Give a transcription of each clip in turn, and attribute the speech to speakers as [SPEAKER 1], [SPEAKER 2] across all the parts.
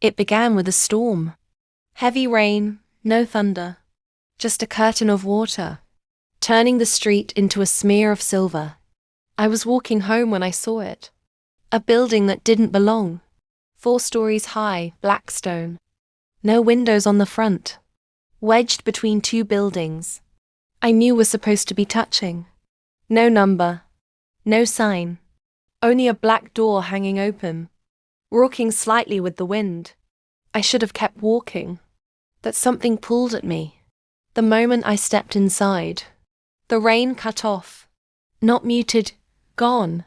[SPEAKER 1] It began with a storm. Heavy rain, no thunder, just a curtain of water, turning the street into a smear of silver. I was walking home when I saw it. A building that didn't belong. 4 stories high, black stone. No windows on the front. Wedged between 2 buildings. I knew was supposed to be touching. No number. No sign. Only a black door hanging open. Rocking slightly with the wind. I should have kept walking. But something pulled at me. The moment I stepped inside. The rain cut off. Not muted, gone.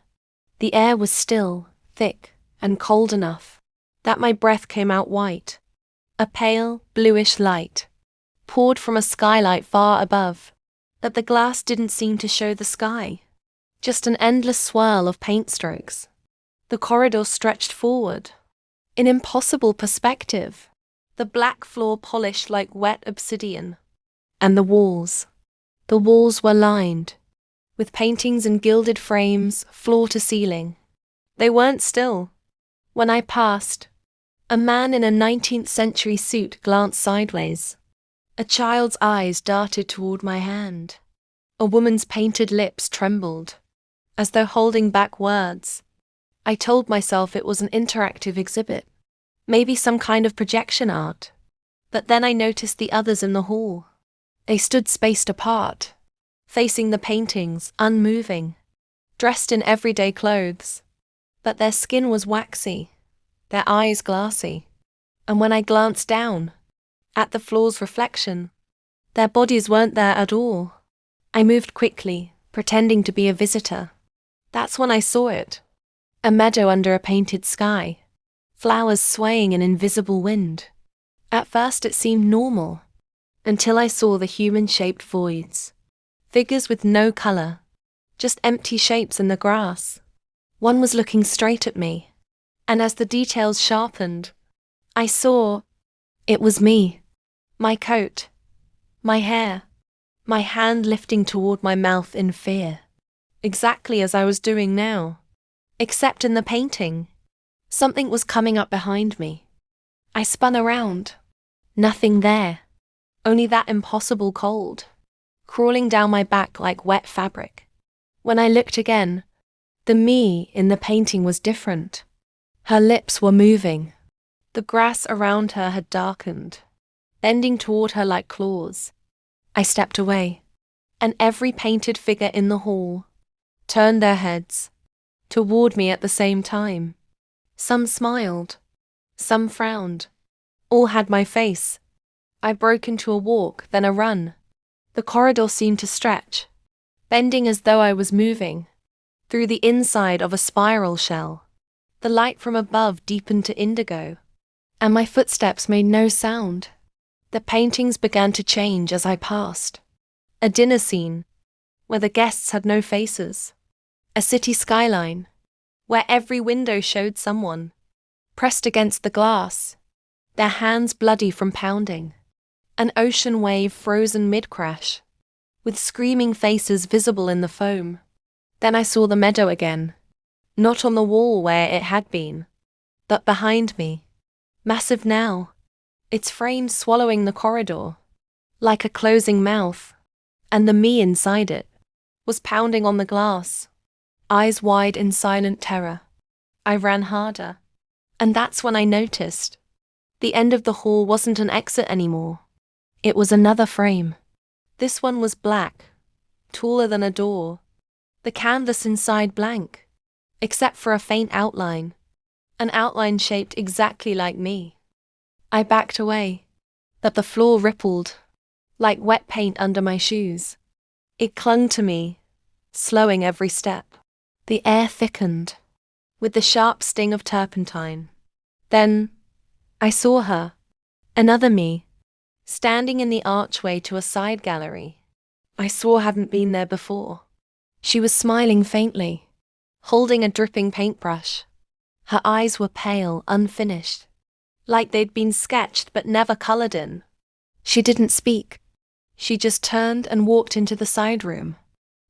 [SPEAKER 1] The air was still, thick, and cold enough that my breath came out white. A pale, bluish light poured from a skylight far above, but the glass didn't seem to show the sky. Just an endless swirl of paint strokes. The corridor stretched forward. In impossible perspective. The black floor polished like wet obsidian. And the walls. The walls were lined with paintings and gilded frames, floor to ceiling. They weren't still. When I passed, a man in a 19th century suit glanced sideways. A child's eyes darted toward my hand. A woman's painted lips trembled, as though holding back words. I told myself it was an interactive exhibit, maybe some kind of projection art. But then I noticed the others in the hall. They stood spaced apart, facing the paintings, unmoving, dressed in everyday clothes. But their skin was waxy, their eyes glassy. And when I glanced down, at the floor's reflection, their bodies weren't there at all. I moved quickly, pretending to be a visitor. That's when I saw it. A meadow under a painted sky, flowers swaying in invisible wind. At first it seemed normal, until I saw the human-shaped voids. Figures with no color, just empty shapes in the grass. One was looking straight at me, and as the details sharpened, I saw it was me. My coat, my hair, my hand lifting toward my mouth in fear. Exactly as I was doing now. Except in the painting, something was coming up behind me. I spun around. Nothing there. Only that impossible cold, crawling down my back like wet fabric. When I looked again, the me in the painting was different. Her lips were moving. The grass around her had darkened, bending toward her like claws. I stepped away, and every painted figure in the hall turned their heads toward me at the same time. Some smiled, some frowned. All had my face. I broke into a walk, then a run. The corridor seemed to stretch, bending as though I was moving, through the inside of a spiral shell. The light from above deepened to indigo, and my footsteps made no sound. The paintings began to change as I passed. A dinner scene, where the guests had no faces. A city skyline, where every window showed someone, pressed against the glass, their hands bloody from pounding. An ocean wave frozen mid-crash, with screaming faces visible in the foam. Then I saw the meadow again, not on the wall where it had been, but behind me, massive now, its frame swallowing the corridor, like a closing mouth, and the me inside it was pounding on the glass, eyes wide in silent terror. I ran harder, and that's when I noticed. The end of the hall wasn't an exit anymore. It was another frame. This one was black, taller than a door. The canvas inside blank, except for a faint outline, an outline shaped exactly like me. I backed away, but the floor rippled, like wet paint under my shoes. It clung to me, slowing every step. The air thickened, with the sharp sting of turpentine. Then, I saw her, another me, standing in the archway to a side gallery. I swore hadn't been there before. She was smiling faintly, holding a dripping paintbrush. Her eyes were pale, unfinished, like they'd been sketched but never colored in. She didn't speak. She just turned and walked into the side room,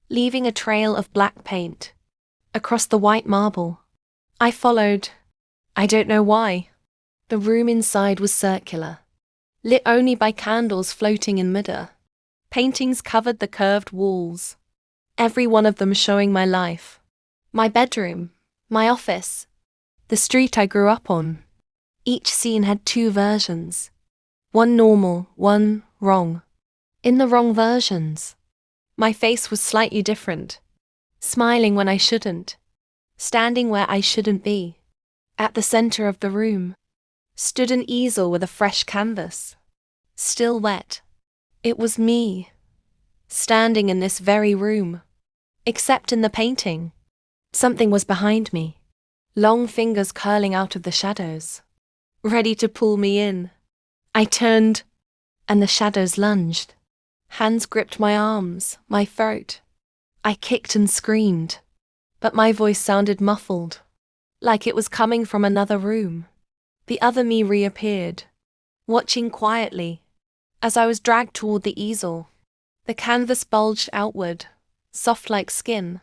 [SPEAKER 1] leaving a trail of black paint across the white marble. I followed. I don't know why. The room inside was circular, lit only by candles floating in midair. Paintings covered the curved walls, every one of them showing my life. My bedroom, my office, the street I grew up on. Each scene had two versions. One normal, one wrong. In the wrong versions, my face was slightly different, smiling when I shouldn't, standing where I shouldn't be. At the center of the room stood an easel with a fresh canvas, still wet. It was me, standing in this very room. Except in the painting, something was behind me, long fingers curling out of the shadows, ready to pull me in. I turned, and the shadows lunged. Hands gripped my arms, my throat. I kicked and screamed, but my voice sounded muffled, like it was coming from another room. The other me reappeared, watching quietly as I was dragged toward the easel. The canvas bulged outward, soft like skin,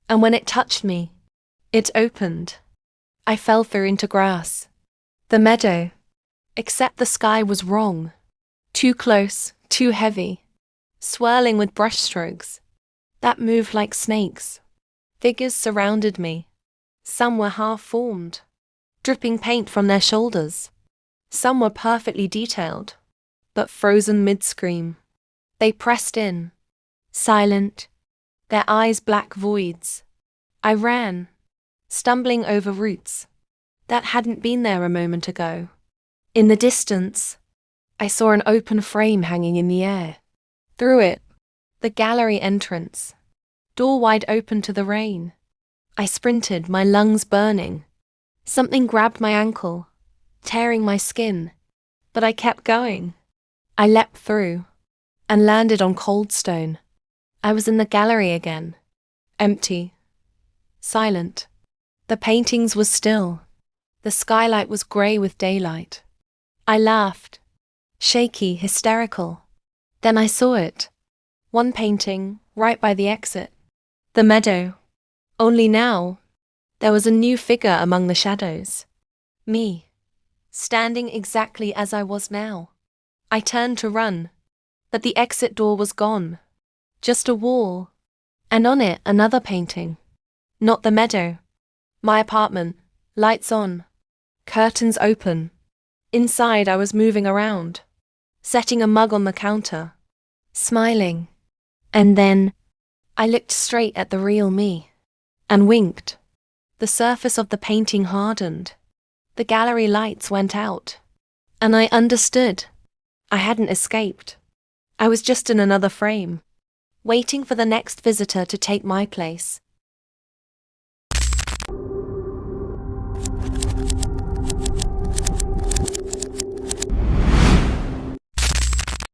[SPEAKER 1] and when it touched me, it opened. I fell through into grass. The meadow, except the sky was wrong. Too close, too heavy, swirling with brushstrokes that moved like snakes. Figures surrounded me. Some were half-formed, dripping paint from their shoulders. Some were perfectly detailed, but frozen mid-scream. They pressed in, silent, their eyes black voids. I ran, stumbling over roots that hadn't been there a moment ago. In the distance, I saw an open frame hanging in the air. Through it, the gallery entrance, door wide open to the rain. I sprinted, my lungs burning. Something grabbed my ankle, tearing my skin, but I kept going. I leapt through and landed on cold stone. I was in the gallery again, empty, silent. The paintings were still. The skylight was grey with daylight. I laughed, shaky, hysterical. Then I saw it. One painting, right by the exit. The meadow. Only now, there was a new figure among the shadows. Me, standing exactly as I was now. I turned to run, but the exit door was gone. Just a wall, and on it another painting. Not the meadow. My apartment, lights on, curtains open. Inside I was moving around, setting a mug on the counter, smiling. And then, I looked straight at the real me, and winked. The surface of the painting hardened. The gallery lights went out, and I understood. I hadn't escaped. I was just in another frame, waiting for the next visitor to take my place.